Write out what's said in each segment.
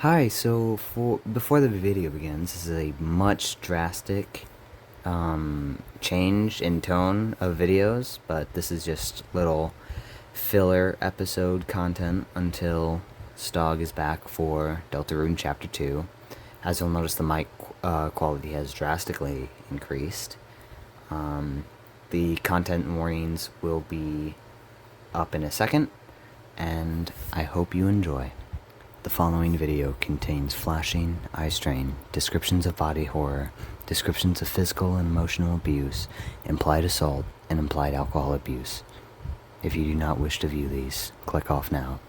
Hi, so before the video begins, this is a much drastic change in tone of videos, but this is just little filler episode content until Stog is back for Deltarune Chapter 2. As you'll notice, the mic quality has drastically increased. The content warnings will be up in a second, and I hope you enjoy. The following video contains flashing, eye strain, descriptions of body horror, descriptions of physical and emotional abuse, implied assault, and implied alcohol abuse. If you do not wish to view these, click off now.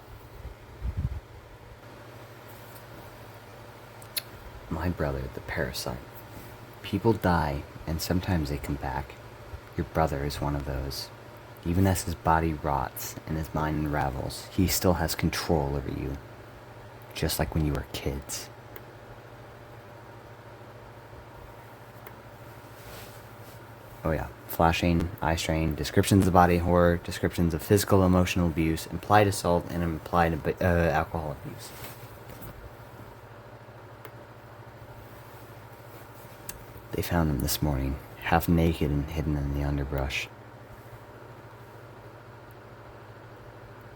My brother, the parasite. People die, and sometimes they come back. Your brother is one of those. Even as his body rots and his mind unravels, he still has control over you. Just like when you were kids. Oh yeah, flashing, eye strain, descriptions of body horror, descriptions of physical, emotional abuse, implied assault, and implied alcohol abuse. They found him this morning, half naked and hidden in the underbrush.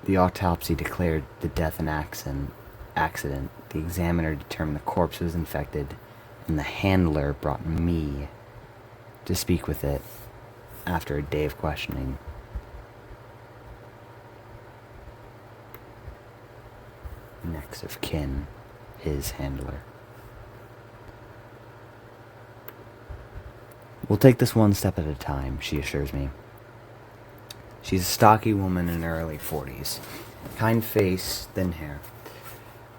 The autopsy declared the death an accident. The examiner determined the corpse was infected, and the handler brought me to speak with it after a day of questioning. Next of kin, his handler. We'll take this one step at a time, she assures me. She's a stocky woman in her early 40s. Kind face, thin hair.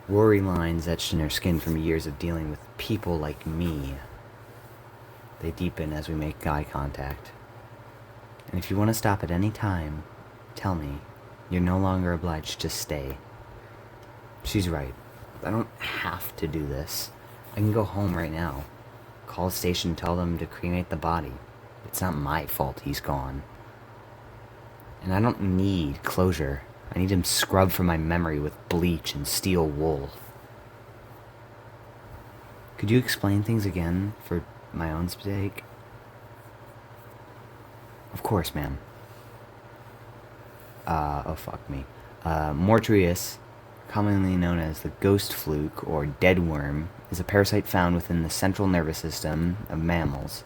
Worry lines etched in her skin from years of dealing with people like me. They deepen as we make eye contact. And if you want to stop at any time, tell me. You're no longer obliged to stay. She's right. I don't have to do this. I can go home right now. Call the station, tell them to cremate the body. It's not my fault he's gone. And I don't need closure. I need him scrubbed from my memory with bleach and steel wool. Could you explain things again for my own sake? Of course, ma'am. Oh fuck me. Mortuus, commonly known as the ghost fluke or dead worm, is a parasite found within the central nervous system of mammals.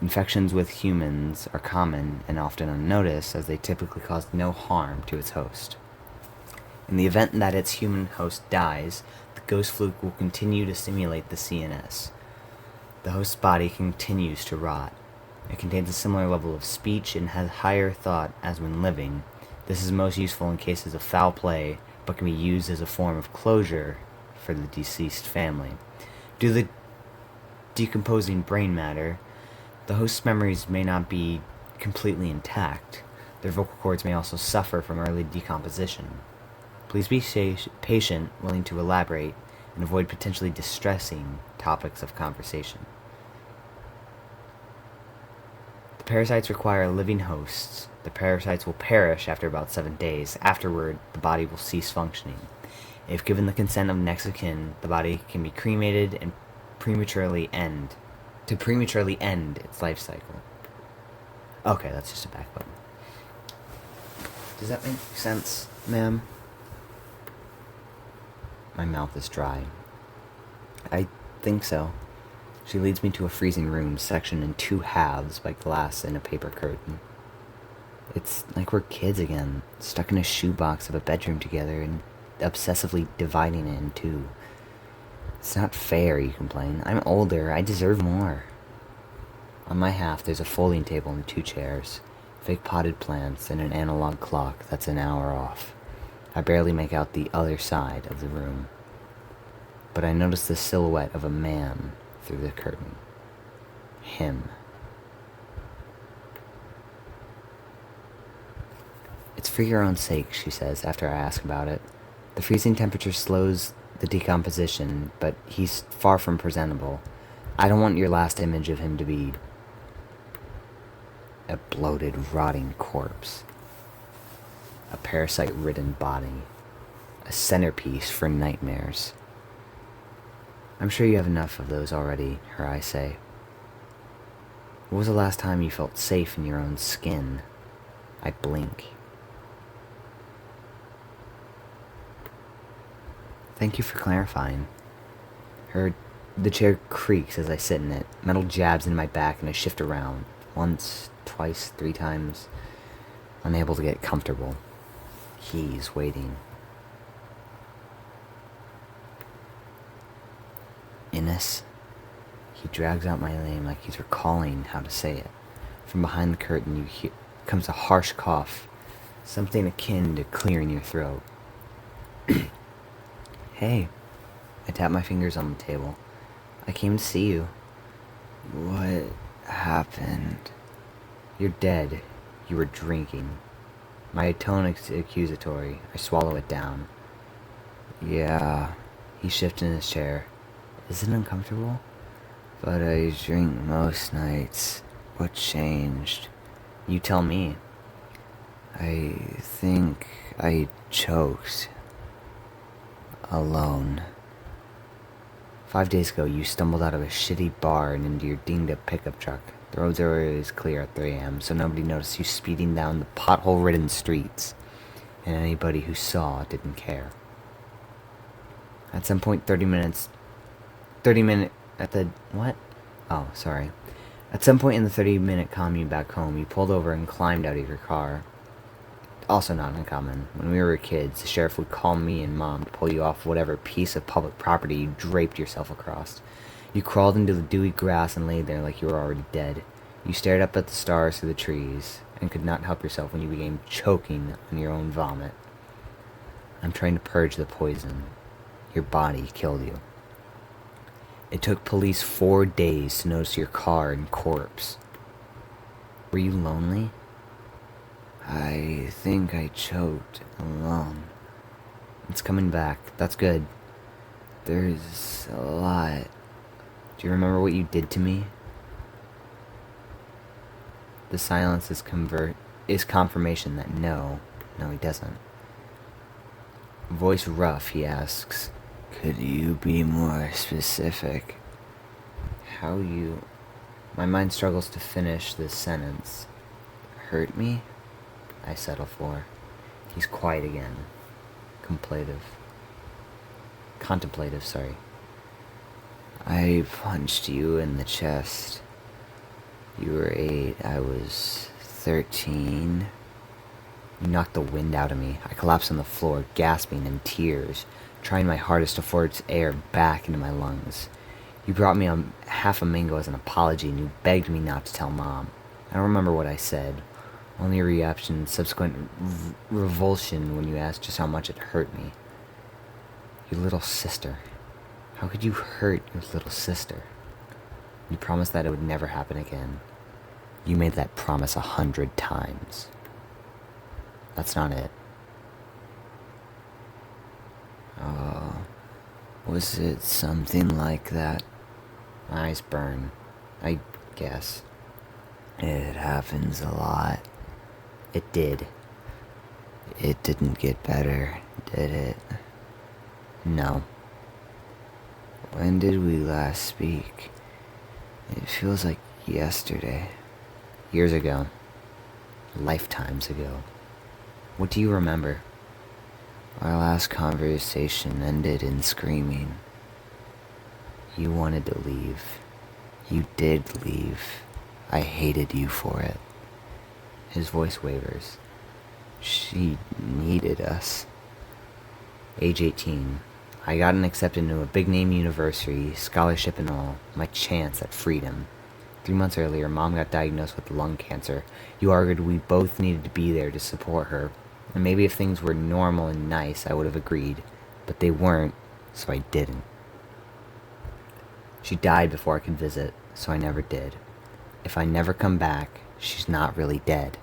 Infections with humans are common and often unnoticed, as they typically cause no harm to its host. In the event that its human host dies, the ghost fluke will continue to stimulate the CNS. The host's body continues to rot. It contains a similar level of speech and has higher thought as when living. This is most useful in cases of foul play, but can be used as a form of closure for the deceased family. Due to the decomposing brain matter, the host's memories may not be completely intact. Their vocal cords may also suffer from early decomposition. Please be patient, willing to elaborate, and avoid potentially distressing topics of conversation. The parasites require living hosts. The parasites will perish after about 7 days. Afterward, the body will cease functioning. If given the consent of next of kin, the body can be cremated and prematurely end its life cycle. Okay, that's just a back button. Does that make sense, ma'am? My mouth is dry. I think so. She leads me to a freezing room sectioned in 2 halves by glass and a paper curtain. It's like we're kids again, stuck in a shoebox of a bedroom together and obsessively dividing it in 2. It's not fair, you complain. I'm older. I deserve more. On my half, there's a folding table and 2 chairs, fake potted plants, and an analog clock that's an hour off. I barely make out the other side of the room, but I notice the silhouette of a man through the curtain. Him. It's for your own sake, she says after I ask about it. The freezing temperature slows the decomposition, but he's far from presentable. I don't want your last image of him to be a bloated, rotting corpse. A parasite-ridden body. A centerpiece for nightmares. I'm sure you have enough of those already, her eyes say. When was the last time you felt safe in your own skin? I blink. Thank you for clarifying. The chair creaks as I sit in it. Metal jabs into my back and I shift around. Once, twice, 3 times. Unable to get comfortable. He's waiting. Innes? He drags out my name like he's recalling how to say it. From behind the curtain comes a harsh cough. Something akin to clearing your throat. Hey. I tap my fingers on the table. I came to see you. What happened? You're dead. You were drinking. My tone is accusatory. I swallow it down. Yeah. He shifts in his chair. Is it uncomfortable? But I drink most nights. What changed? You tell me. I think I choked. Alone. 5 days ago, you stumbled out of a shitty bar and into your dinged-up pickup truck. The roads are always clear at 3 a.m., so nobody noticed you speeding down the pothole-ridden streets. And anybody who saw didn't care. At some point, 30 minutes... At some point in the 30-minute commute back home, you pulled over and climbed out of your car. Also not uncommon. When we were kids, the sheriff would call me and Mom to pull you off whatever piece of public property you draped yourself across. You crawled into the dewy grass and laid there like you were already dead. You stared up at the stars through the trees, and could not help yourself when you began choking on your own vomit. I'm trying to purge the poison. Your body killed you. It took police 4 days to notice your car and corpse. Were you lonely? I think I choked alone. It's coming back. That's good. There's a lot. Do you remember what you did to me? The silence is confirmation that no, he doesn't. Voice rough, he asks, could you be more specific? My mind struggles to finish this sentence. Hurt me? I settle for. He's quiet again. Contemplative, sorry. I punched you in the chest. You were 8, I was 13. You knocked the wind out of me. I collapsed on the floor, gasping in tears, trying my hardest to force air back into my lungs. You brought me half a mango as an apology, and you begged me not to tell Mom. I don't remember what I said. Only a reaction and subsequent revulsion when you asked just how much it hurt me. Your little sister. How could you hurt your little sister? You promised that it would never happen again. You made that promise 100 times. That's not it. Oh, was it something like that? My eyes burn. I guess. It happens a lot. It did. It didn't get better, did it? No. When did we last speak? It feels like yesterday. Years ago. Lifetimes ago. What do you remember? Our last conversation ended in screaming. You wanted to leave. You did leave. I hated you for it. His voice wavers. She needed us. Age 18. I gotten accepted into a big-name university, scholarship and all. My chance at freedom. 3 months earlier, Mom got diagnosed with lung cancer. You argued we both needed to be there to support her. And maybe if things were normal and nice, I would have agreed. But they weren't, so I didn't. She died before I could visit, so I never did. If I never come back, she's not really dead.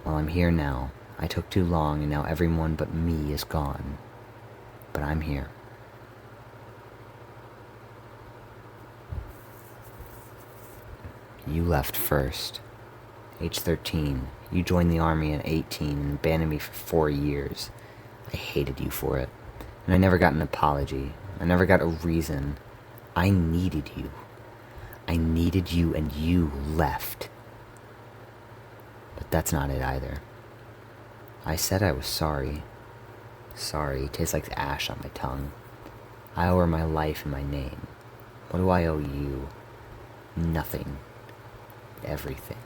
Well, I'm here now. I took too long, and now everyone but me is gone. But I'm here. You left first. Age 13. You joined the army at 18 and abandoned me for 4 years. I hated you for it. And I never got an apology. I never got a reason. I needed you. I needed you and you left. But that's not it either. I said I was sorry. Sorry tastes like ash on my tongue. I owe her my life and my name. What do I owe you? Nothing. Everything.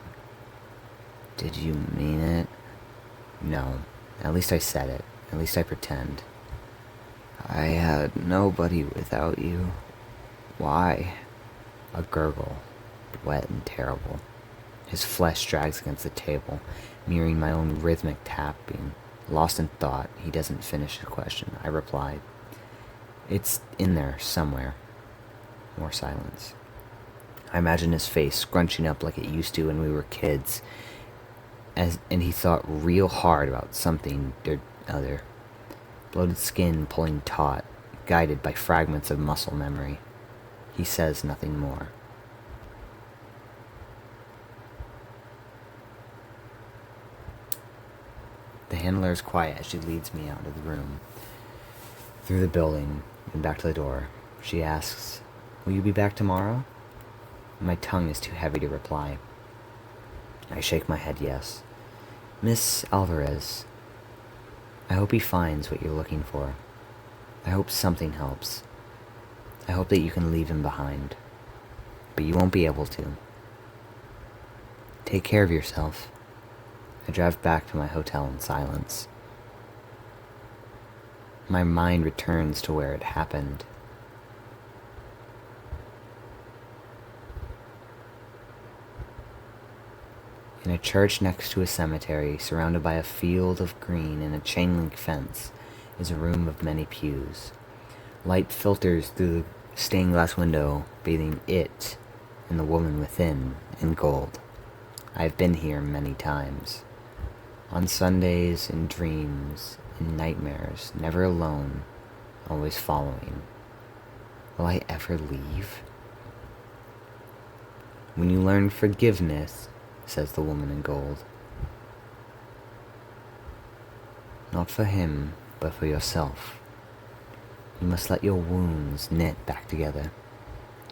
Did you mean it? No. At least I said it. At least I pretend. I had nobody without you. Why? A gurgle, wet and terrible. His flesh drags against the table, mirroring my own rhythmic tapping. Lost in thought, he doesn't finish the question. I replied, "It's in there somewhere." More silence. I imagine his face scrunching up like it used to when we were kids, and he thought real hard about something or other. Bloated skin pulling taut, guided by fragments of muscle memory. He says nothing more. The handler is quiet as she leads me out of the room, through the building, and back to the door. She asks, "Will you be back tomorrow?" My tongue is too heavy to reply. I shake my head yes. "Miss Alvarez, I hope he finds what you're looking for. I hope something helps. I hope that you can leave him behind. But you won't be able to. Take care of yourself." I drive back to my hotel in silence. My mind returns to where it happened. In a church next to a cemetery, surrounded by a field of green and a chain-link fence, is a room of many pews. Light filters through the stained glass window, bathing it and the woman within in gold. I have been here many times. On Sundays, in dreams, in nightmares, never alone, always following. Will I ever leave? "When you learn forgiveness," says the woman in gold. "Not for him, but for yourself. You must let your wounds knit back together.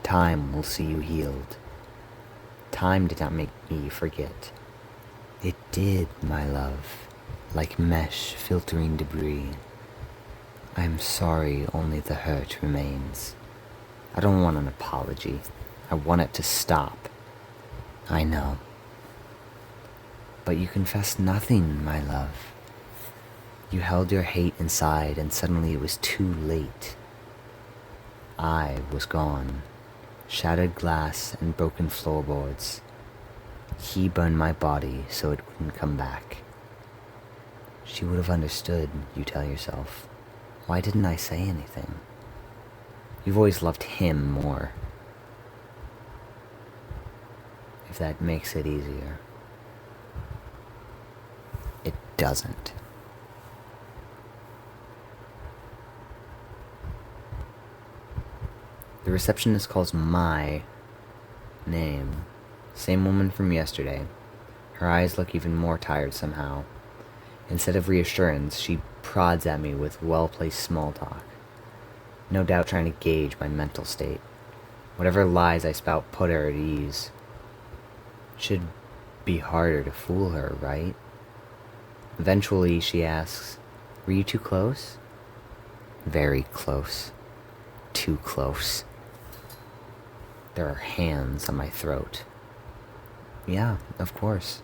Time will see you healed. Time did not make me forget. It did, my love, like mesh filtering debris. I am sorry only the hurt remains. I don't want an apology. I want it to stop. I know. But you confessed nothing, my love. You held your hate inside, and suddenly it was too late. I was gone. Shattered glass and broken floorboards. He burned my body so it wouldn't come back. She would have understood, you tell yourself. Why didn't I say anything? You've always loved him more. If that makes it easier. It doesn't. The receptionist calls my name. Same woman from yesterday. Her eyes look even more tired somehow. Instead of reassurance, she prods at me with well-placed small talk. No doubt trying to gauge my mental state. Whatever lies I spout put her at ease. Should be harder to fool her, right? Eventually, she asks, "Were you too close?" Very close. Too close. There are hands on my throat. Yeah, of course.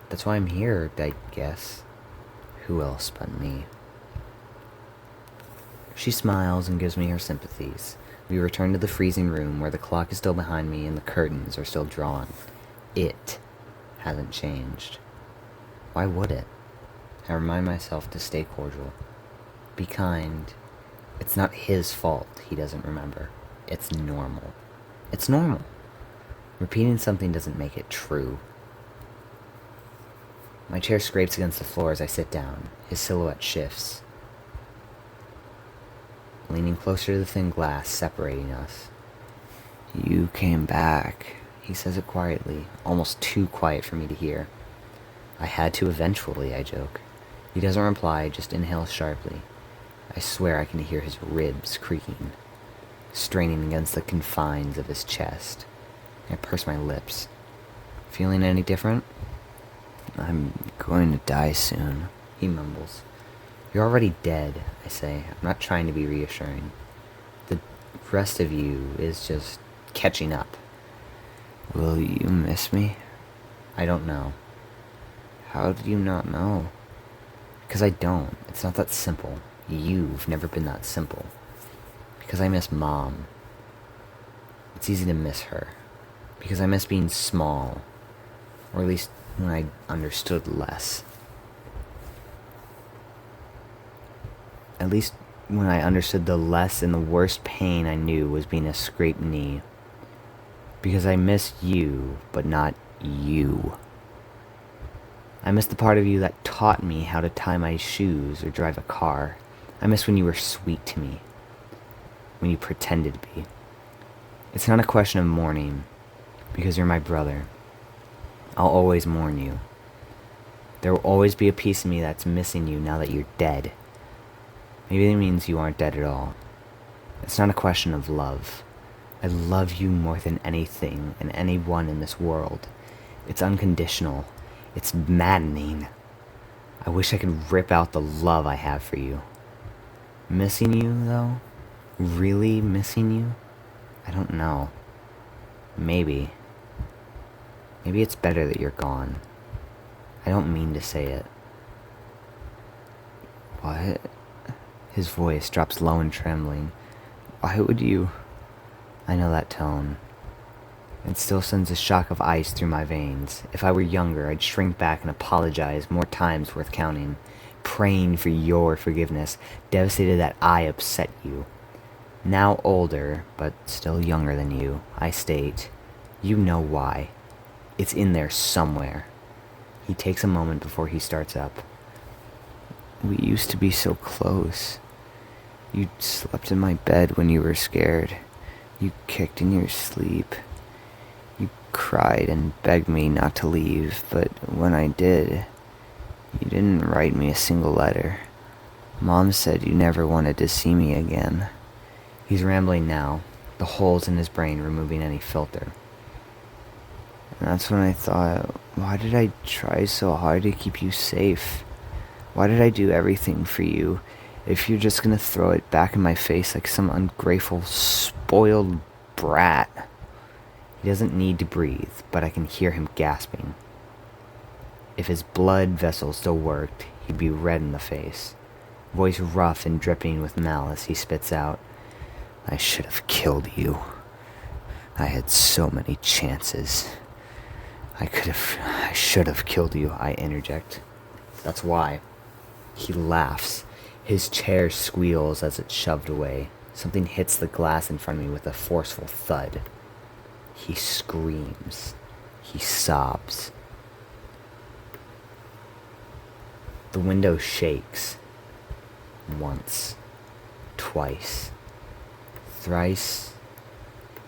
That's why I'm here, I guess. Who else but me? She smiles and gives me her sympathies. We return to the freezing room where the clock is still behind me and the curtains are still drawn. It hasn't changed. Why would it? I remind myself to stay cordial. Be kind. It's not his fault he doesn't remember. It's normal. It's normal. Repeating something doesn't make it true. My chair scrapes against the floor as I sit down. His silhouette shifts, leaning closer to the thin glass separating us. "You came back," he says it quietly, almost too quiet for me to hear. "I had to eventually," I joke. He doesn't reply, just inhales sharply. I swear I can hear his ribs creaking. straining against the confines of his chest. I purse my lips. Feeling any different? I'm going to die soon, he mumbles. You're already dead, I say. I'm not trying to be reassuring. The rest of you is just catching up. Will you miss me? I don't know. How do you not know? Because I don't. It's not that simple. You've never been that simple. Because I miss Mom. It's easy to miss her. Because I miss being small. Or at least when I understood less. At least when I understood the less and the worst pain I knew was being a scraped knee. Because I miss you, but not you. I miss the part of you that taught me how to tie my shoes or drive a car. I miss when you were sweet to me. When you pretended to be. It's not a question of mourning, because you're my brother. I'll always mourn you. There will always be a piece of me that's missing you now that you're dead. Maybe that means you aren't dead at all. It's not a question of love. I love you more than anything and anyone in this world. It's unconditional. It's maddening. I wish I could rip out the love I have for you. Missing you, though? Really missing you? I don't know. Maybe. Maybe it's better that you're gone. I don't mean to say it. What? His voice drops low and trembling. Why would you? I know that tone. It still sends a shock of ice through my veins. If I were younger, I'd shrink back and apologize more times worth counting, praying for your forgiveness, devastated that I upset you. Now older, but still younger than you, I state, you know why. It's in there somewhere. He takes a moment before he starts up. We used to be so close. You slept in my bed when you were scared. You kicked in your sleep. You cried and begged me not to leave, but when I did, you didn't write me a single letter. Mom said you never wanted to see me again. He's rambling now, the holes in his brain removing any filter. And that's when I thought, why did I try so hard to keep you safe? Why did I do everything for you if you're just gonna throw it back in my face like some ungrateful, spoiled brat? He doesn't need to breathe, but I can hear him gasping. If his blood vessel still worked, he'd be red in the face. Voice rough and dripping with malice, he spits out, I should have killed you. I had so many chances. I should have killed you, I interject. That's why. He laughs. His chair squeals as it's shoved away. Something hits the glass in front of me with a forceful thud. He screams. He sobs. The window shakes. Once. Twice. Thrice.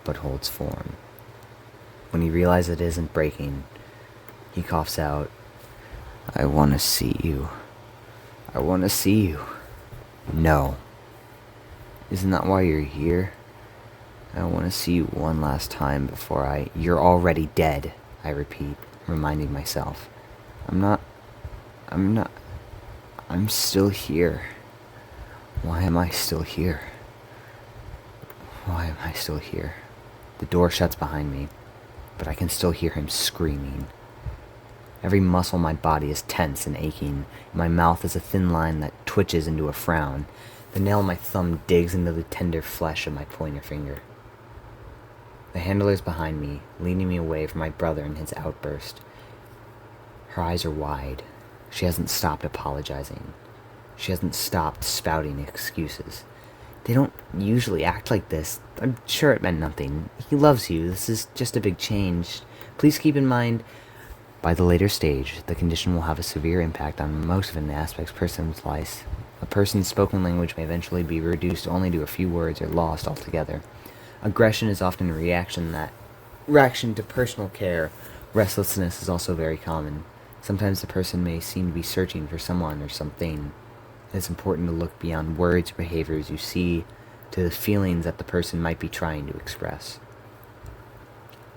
But holds form. When he realizes it isn't breaking, he coughs out, I want to see you. I want to see you. No. Isn't that why you're here? I want to see you one last time before You're already dead, I repeat, reminding myself. I'm still here. Why am I still here? Why am I still here? The door shuts behind me, but I can still hear him screaming. Every muscle in my body is tense and aching. My mouth is a thin line that twitches into a frown. The nail of my thumb digs into the tender flesh of my pointer finger. The handler is behind me, leading me away from my brother in his outburst. Her eyes are wide. She hasn't stopped apologizing. She hasn't stopped spouting excuses. They don't usually act like this. I'm sure it meant nothing. He loves you. This is just a big change. Please keep in mind, by the later stage, the condition will have a severe impact on most of the aspects of a person's life. A person's spoken language may eventually be reduced only to a few words or lost altogether. Aggression is often a reaction to personal care. Restlessness is also very common. Sometimes the person may seem to be searching for someone or something. It's important to look beyond words or behaviors you see to the feelings that the person might be trying to express.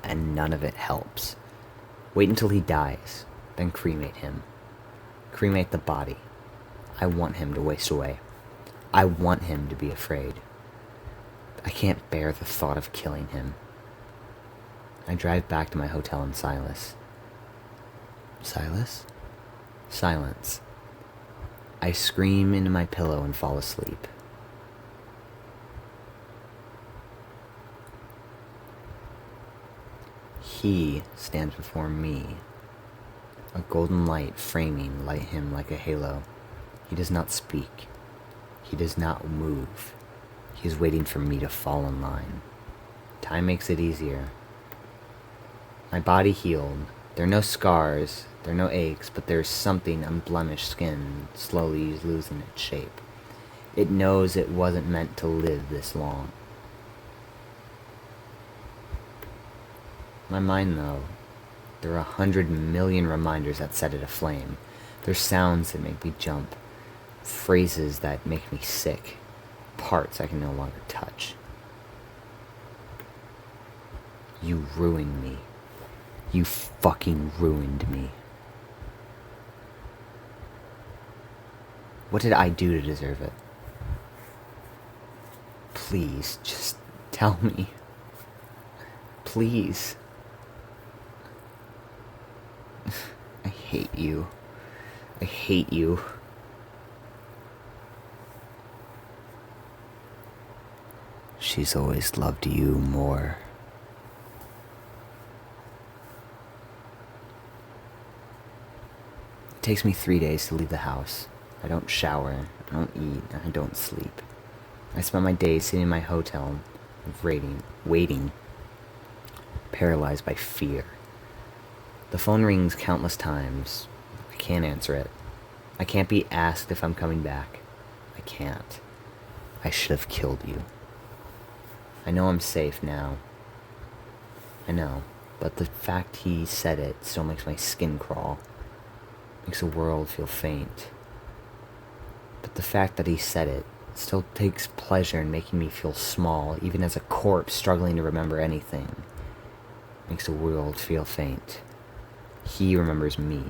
And none of it helps. Wait until he dies, then cremate him. Cremate the body. I want him to waste away. I want him to be afraid. I can't bear the thought of killing him. I drive back to my hotel in Silas. Silas? Silence. I scream into my pillow and fall asleep. He stands before me, a golden light framing light him like a halo. He does not speak. He does not move. He is waiting for me to fall in line. Time makes it easier. My body healed. There are no scars, there are no aches, but there is something unblemished skin slowly losing its shape. It knows it wasn't meant to live this long. My mind, though, there are 100 million reminders that set it aflame. There's sounds that make me jump, phrases that make me sick, parts I can no longer touch. You ruined me. You fucking ruined me. What did I do to deserve it? Please, just tell me. Please. I hate you. I hate you. She's always loved you more. It takes me 3 days to leave the house. I don't shower, I don't eat, and I don't sleep. I spend my days sitting in my hotel, waiting, paralyzed by fear. The phone rings countless times. I can't answer it. I can't be asked if I'm coming back. I can't. I should have killed you. I know I'm safe now. I know, but the fact he said it still makes my skin crawl. Makes the world feel faint. But the fact that he said it still takes pleasure in making me feel small, even as a corpse struggling to remember anything. Makes the world feel faint. He remembers me.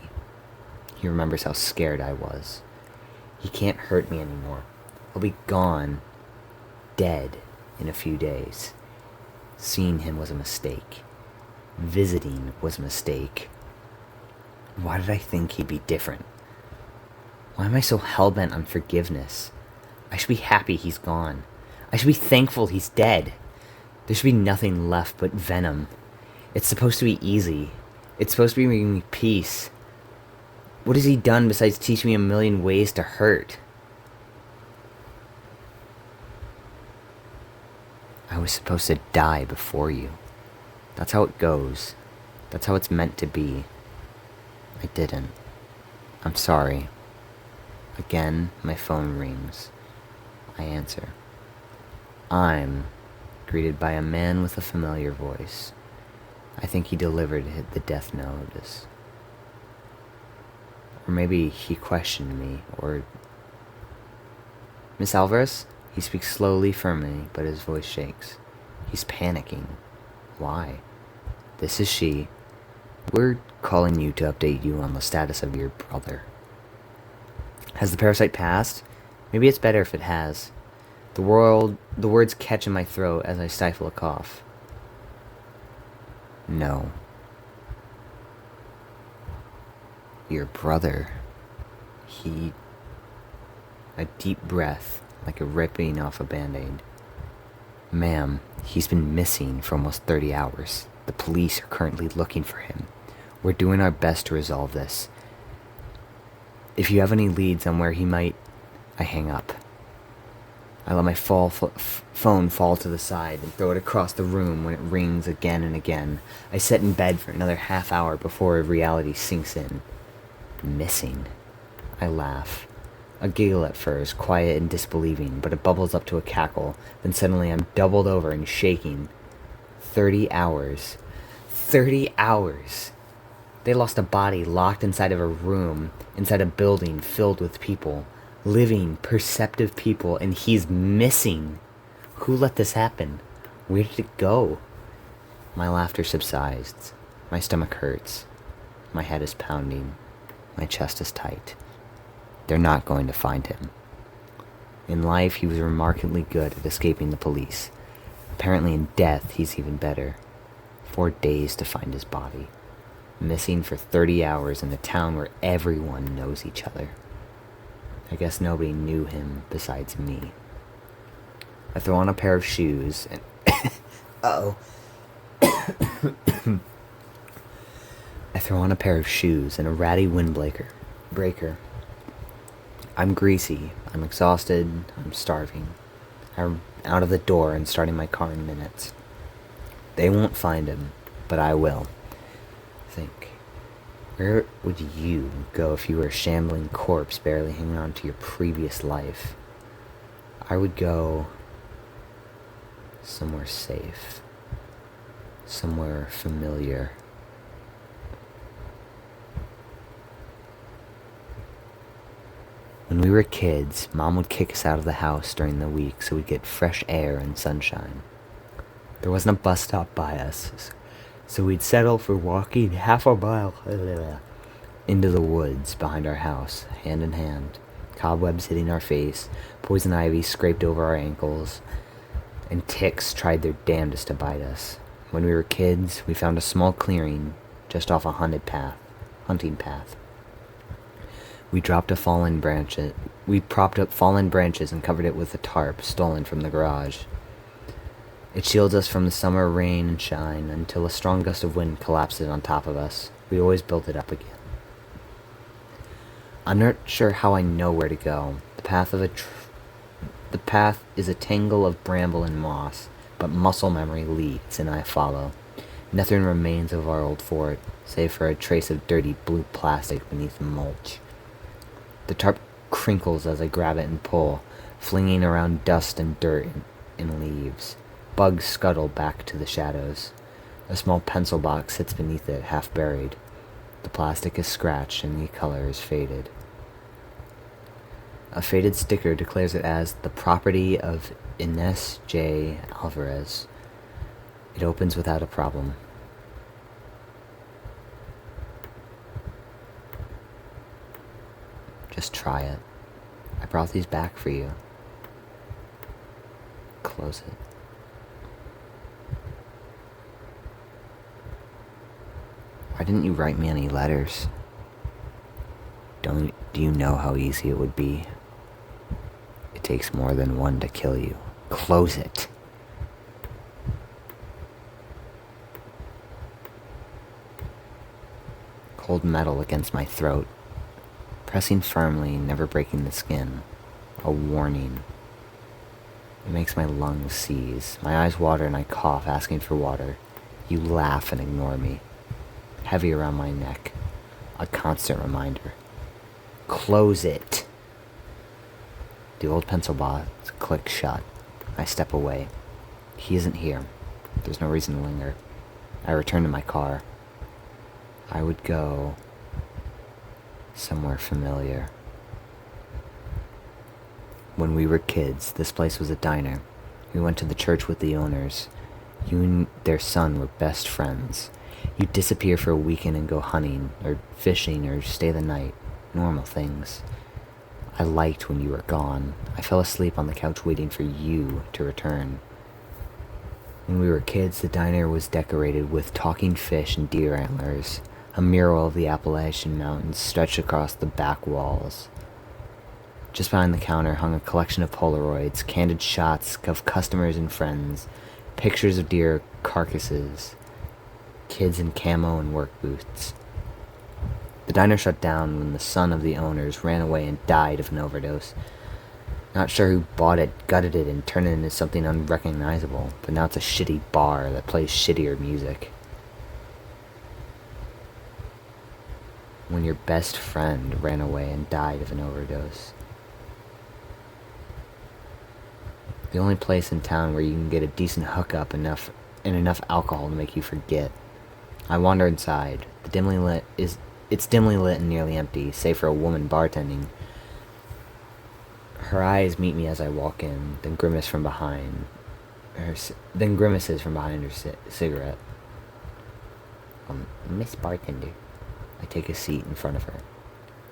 He remembers how scared I was. He can't hurt me anymore. I'll be gone, dead, in a few days. Seeing him was a mistake. Visiting was a mistake. Why did I think he'd be different? Why am I so hell-bent on forgiveness? I should be happy he's gone. I should be thankful he's dead. There should be nothing left but venom. It's supposed to be easy. It's supposed to be bringing me peace. What has he done besides teach me a million ways to hurt? I was supposed to die before you. That's how it goes. That's how it's meant to be. I didn't. I'm sorry. Again, my phone rings. I answer. I'm greeted by a man with a familiar voice. I think he delivered the death notice. Or maybe he questioned me, or... Miss Alvarez? He speaks slowly, firmly, but his voice shakes. He's panicking. Why? This is she. We're calling you to update you on the status of your brother. Has the parasite passed? Maybe it's better if it has. The words catch in my throat as I stifle a cough. No. Your brother. A deep breath, like a ripping off a band-aid. Ma'am, he's been missing for almost 30 hours. The police are currently looking for him. We're doing our best to resolve this. If you have any leads on where he might... I hang up. I let my phone fall to the side and throw it across the room when it rings again and again. I sit in bed for another half hour before reality sinks in. Missing. I laugh. A giggle at first, quiet and disbelieving, but it bubbles up to a cackle. Then suddenly I'm doubled over and shaking. 30 hours. 30 hours! They lost a body locked inside of a room, inside a building filled with people. Living, perceptive people, and he's missing. Who let this happen? Where did it go? My laughter subsides. My stomach hurts. My head is pounding. My chest is tight. They're not going to find him. In life, he was remarkably good at escaping the police. Apparently in death, he's even better. 4 days to find his body. Missing for 30 hours in a town where everyone knows each other. I guess nobody knew him besides me. I throw on a pair of shoes and... Uh-oh. I throw on a pair of shoes and a ratty windbreaker. I'm greasy. I'm exhausted. I'm starving. I'm out of the door and starting my car in minutes. They won't find him, but I will. Think. Where would you go if you were a shambling corpse barely hanging on to your previous life? I would go somewhere safe. Somewhere familiar. When we were kids, Mom would kick us out of the house during the week so we'd get fresh air and sunshine. There wasn't a bus stop by us, so we'd settle for walking half a mile into the woods behind our house, hand in hand, cobwebs hitting our face, poison ivy scraped over our ankles, and ticks tried their damnedest to bite us. When we were kids, we found a small clearing just off a hunting path. We propped up fallen branches and covered it with a tarp stolen from the garage. It shields us from the summer rain and shine until a strong gust of wind collapses on top of us. We always built it up again. I'm not sure how I know where to go. The path is a tangle of bramble and moss, but muscle memory leads, and I follow. Nothing remains of our old fort, save for a trace of dirty blue plastic beneath the mulch. The tarp crinkles as I grab it and pull, flinging around dust and dirt and leaves. Bugs scuttle back to the shadows. A small pencil box sits beneath it, half buried. The plastic is scratched and the color is faded. A faded sticker declares it as the property of Ines J. Alvarez. It opens without a problem. Just try it. I brought these back for you. Close it. Why didn't you write me any letters? Do you know how easy it would be? It takes more than one to kill you. Close it. Cold metal against my throat. Pressing firmly, never breaking the skin. A warning. It makes my lungs seize. My eyes water and I cough, asking for water. You laugh and ignore me. Heavy around my neck. A constant reminder. Close it. The old pencil box clicks shut. I step away. He isn't here. There's no reason to linger. I return to my car. I would go somewhere familiar. When we were kids, this place was a diner. We went to the church with the owners. You and their son were best friends. You'd disappear for a weekend and go hunting, or fishing, or stay the night. Normal things. I liked when you were gone. I fell asleep on the couch waiting for you to return. When we were kids, the diner was decorated with talking fish and deer antlers. A mural of the Appalachian Mountains stretched across the back walls. Just behind the counter hung a collection of Polaroids, candid shots of customers and friends, pictures of deer carcasses, kids in camo and work boots. The diner shut down when the son of the owners ran away and died of an overdose. Not sure who bought it, gutted it, and turned it into something unrecognizable, but now it's a shitty bar that plays shittier music. When your best friend ran away and died of an overdose. The only place in town where you can get a decent hookup and enough alcohol to make you forget. I wander inside. It's dimly lit and nearly empty, save for a woman bartending. Her eyes meet me as I walk in, then grimace from behind. then grimaces from behind her cigarette. Miss Bartender. I take a seat in front of her.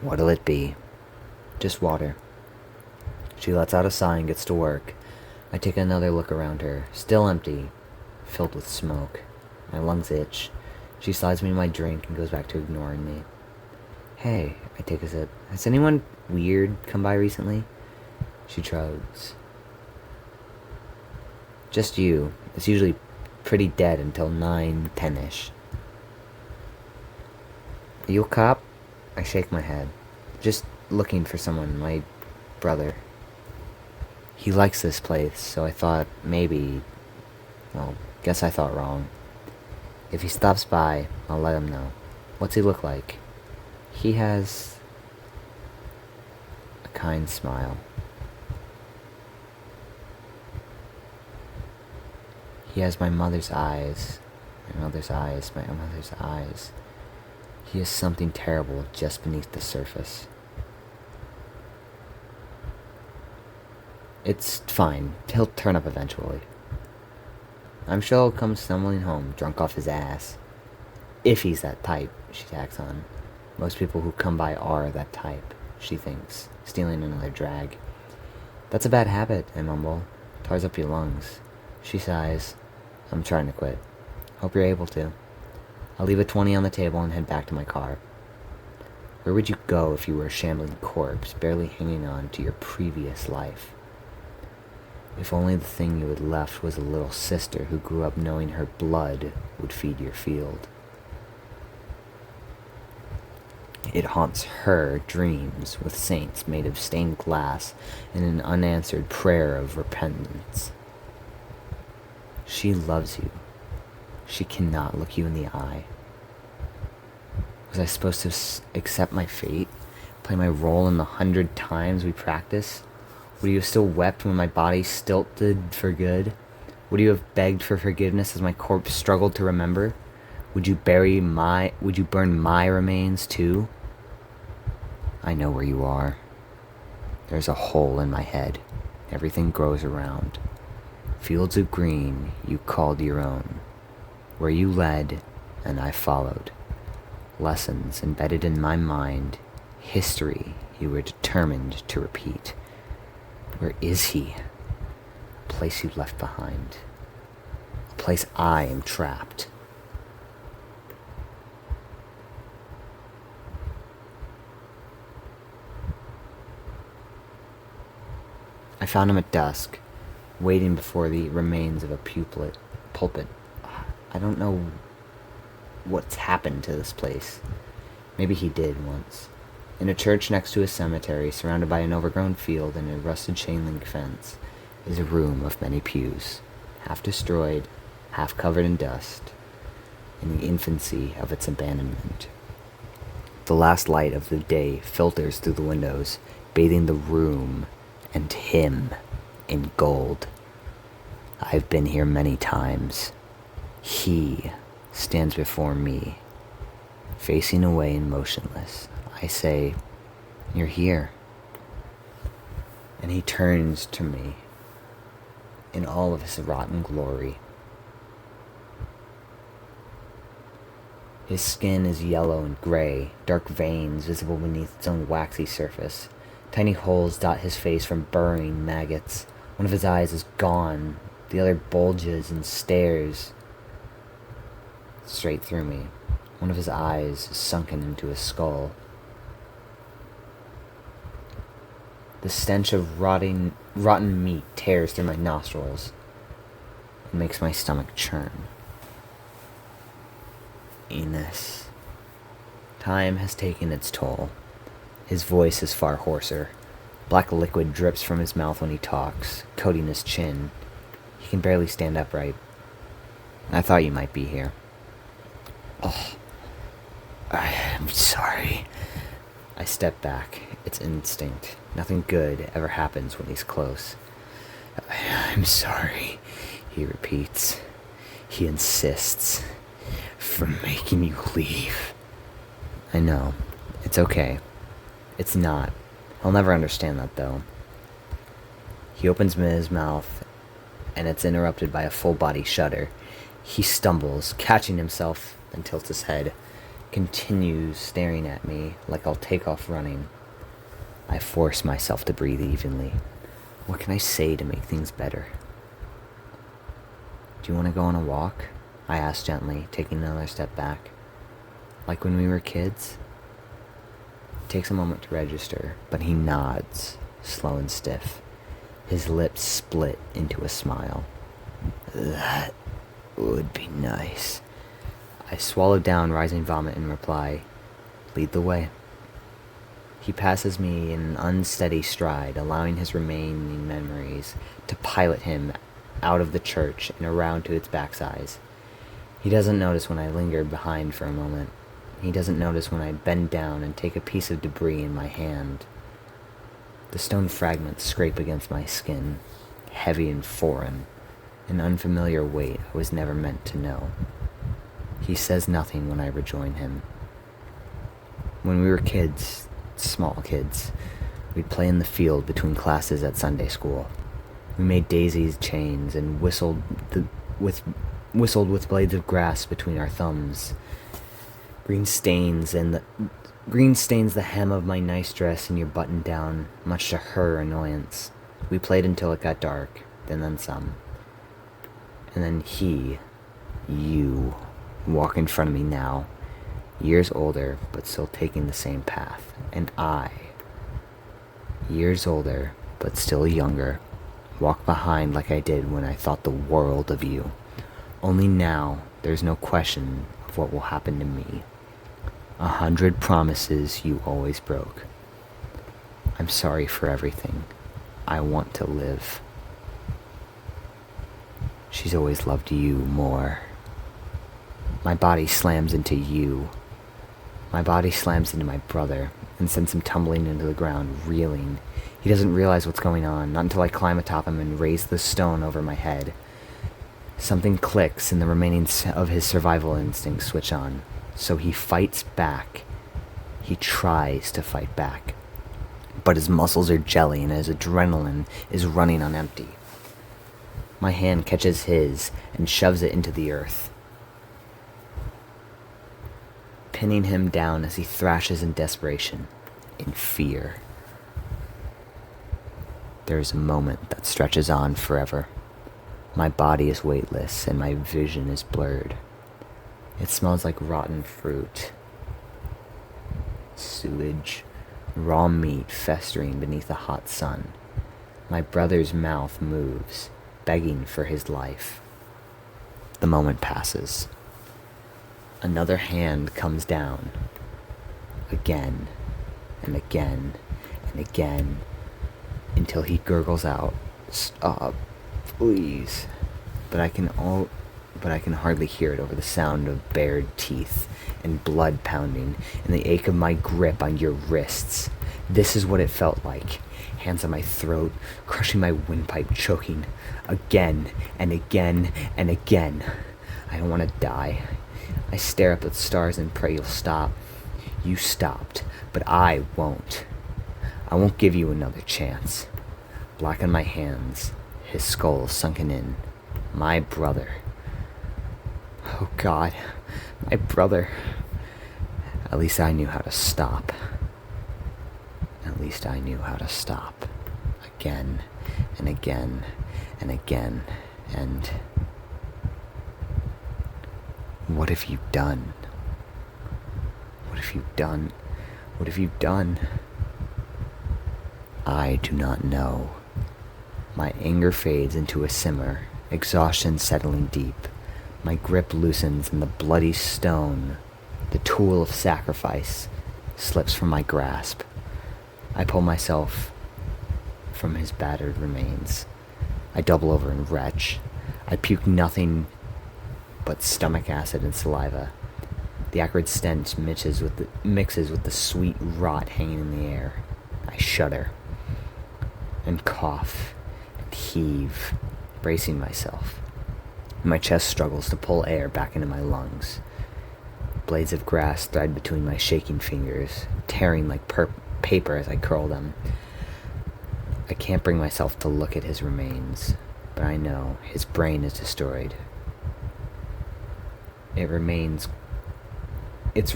What'll it be? Just water. She lets out a sigh and gets to work. I take another look around her, still empty, filled with smoke. My lungs itch. She slides me my drink and goes back to ignoring me. Hey, I take a sip. Has anyone weird come by recently? She shrugs. Just you. It's usually pretty dead until 9, 10-ish. Are you a cop? I shake my head. Just looking for someone, my brother. He likes this place, so I thought maybe... Well, guess I thought wrong. If he stops by, I'll let him know. What's he look like? He has a kind smile. He has my mother's eyes. My mother's eyes. My mother's eyes. He has something terrible just beneath the surface. It's fine. He'll turn up eventually. I'm sure he'll come stumbling home, drunk off his ass. If he's that type, she tacks on. Most people who come by are that type, she thinks, stealing another drag. That's a bad habit, I mumble. Tars up your lungs. She sighs. I'm trying to quit. Hope you're able to. I'll leave a 20 on the table and head back to my car. Where would you go if you were a shambling corpse, barely hanging on to your previous life? If only the thing you had left was a little sister who grew up knowing her blood would feed your field. It haunts her dreams with saints made of stained glass and an unanswered prayer of repentance. She loves you. She cannot look you in the eye. Was I supposed to accept my fate? Play my role in the 100 times we practice? Would you have still wept when my body stilted for good? Would you have begged for forgiveness as my corpse struggled to remember? Would you burn my remains too? I know where you are. There's a hole in my head. Everything grows around. Fields of green you called your own. Where you led, and I followed. Lessons embedded in my mind. History you were determined to repeat. Where is he? A place you left behind. A place I am trapped. I found him at dusk, waiting before the remains of a pulpit. I don't know what's happened to this place. Maybe he did once. In a church next to a cemetery, surrounded by an overgrown field and a rusted chain-link fence, is a room of many pews, half destroyed, half covered in dust, in the infancy of its abandonment. The last light of the day filters through the windows, bathing the room and him in gold. I've been here many times. He stands before me, facing away and motionless. I say, "You're here." And he turns to me in all of his rotten glory. His skin is yellow and gray, dark veins visible beneath its own waxy surface. Tiny holes dot his face from burrowing maggots. One of his eyes is gone. The other bulges and stares straight through me. One of his eyes is sunken into his skull. The stench of rotten meat tears through my nostrils and makes my stomach churn. Enos. Time has taken its toll. His voice is far hoarser. Black liquid drips from his mouth when he talks, coating his chin. He can barely stand upright. I thought you might be here. Oh, I'm sorry. I step back. It's instinct. Nothing good ever happens when he's close. I'm sorry, he repeats. He insists. For making you leave. I know. It's okay. It's not. I'll never understand that, though. He opens his mouth and it's interrupted by a full-body shudder. He stumbles, catching himself, then tilts his head, continues staring at me like I'll take off running. I force myself to breathe evenly. What can I say to make things better? Do you want to go on a walk? I ask gently, taking another step back. Like when we were kids? It takes a moment to register, but he nods, slow and stiff. His lips split into a smile. That would be nice. I swallow down rising vomit and reply, lead the way. He passes me in an unsteady stride, allowing his remaining memories to pilot him out of the church and around to its backsides. He doesn't notice when I linger behind for a moment. He doesn't notice when I bend down and take a piece of debris in my hand. The stone fragments scrape against my skin, heavy and foreign, an unfamiliar weight I was never meant to know. He says nothing when I rejoin him. When we were kids, small kids, we'd play in the field between classes at Sunday school. We made daisy chains and whistled with blades of grass between our thumbs. Green stains the hem of my nice dress and your button down, much to her annoyance. We played until it got dark, then some. And then you, walk in front of me now, years older, but still taking the same path. And I, years older, but still younger, walk behind like I did when I thought the world of you. Only now, there's no question of what will happen to me. 100 promises you always broke. I'm sorry for everything. I want to live. She's always loved you more. My body slams into you. My body slams into my brother and sends him tumbling into the ground, reeling. He doesn't realize what's going on, not until I climb atop him and raise the stone over my head. Something clicks and the remaining of his survival instincts switch on. So he fights back. He tries to fight back. But his muscles are jelly and his adrenaline is running on empty. My hand catches his and shoves it into the earth, pinning him down as he thrashes in desperation, in fear. There is a moment that stretches on forever. My body is weightless and my vision is blurred. It smells like rotten fruit, sewage, raw meat festering beneath a hot sun. My brother's mouth moves, begging for his life. The moment passes. Another hand comes down, again and again and again, until he gurgles out, "Stop, please." But I can hardly hear it over the sound of bared teeth and blood pounding and the ache of my grip on your wrists. This is what it felt like. Hands on my throat, crushing my windpipe, choking. Again and again and again. I don't want to die. I stare up at the stars and pray you'll stop. You stopped, but I won't. I won't give you another chance. Black on my hands, his skull sunken in. My brother. Oh God, my brother. At least I knew how to stop. At least I knew how to stop. Again and again and again and... What have you done? What have you done? What have you done? I do not know. My anger fades into a simmer, exhaustion settling deep. My grip loosens and the bloody stone, the tool of sacrifice, slips from my grasp. I pull myself from his battered remains. I double over and retch. I puke nothing but stomach acid and saliva. The acrid stench mixes with the sweet rot hanging in the air. I shudder and cough and heave, bracing myself. My chest struggles to pull air back into my lungs. Blades of grass thread between my shaking fingers, tearing like paper as I curl them. I can't bring myself to look at his remains, but I know his brain is destroyed. Its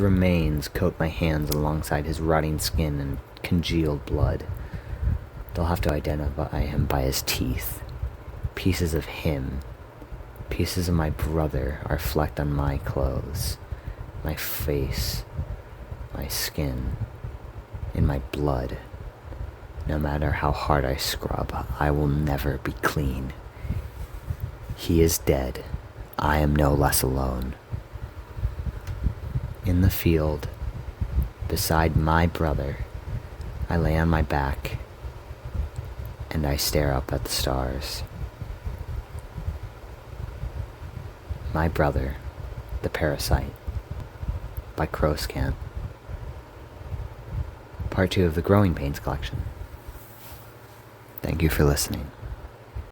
remains coat my hands alongside his rotting skin and congealed blood. They'll have to identify him by his teeth. Pieces of him, pieces of my brother are flecked on my clothes, my face, my skin, in my blood. No matter how hard I scrub, I will never be clean. He is dead. I am no less alone. In the field, beside my brother, I lay on my back and I stare up at the stars. My Brother, the Parasite, by Qrowscant. Part 2 of the Growing Pains collection. Thank you for listening.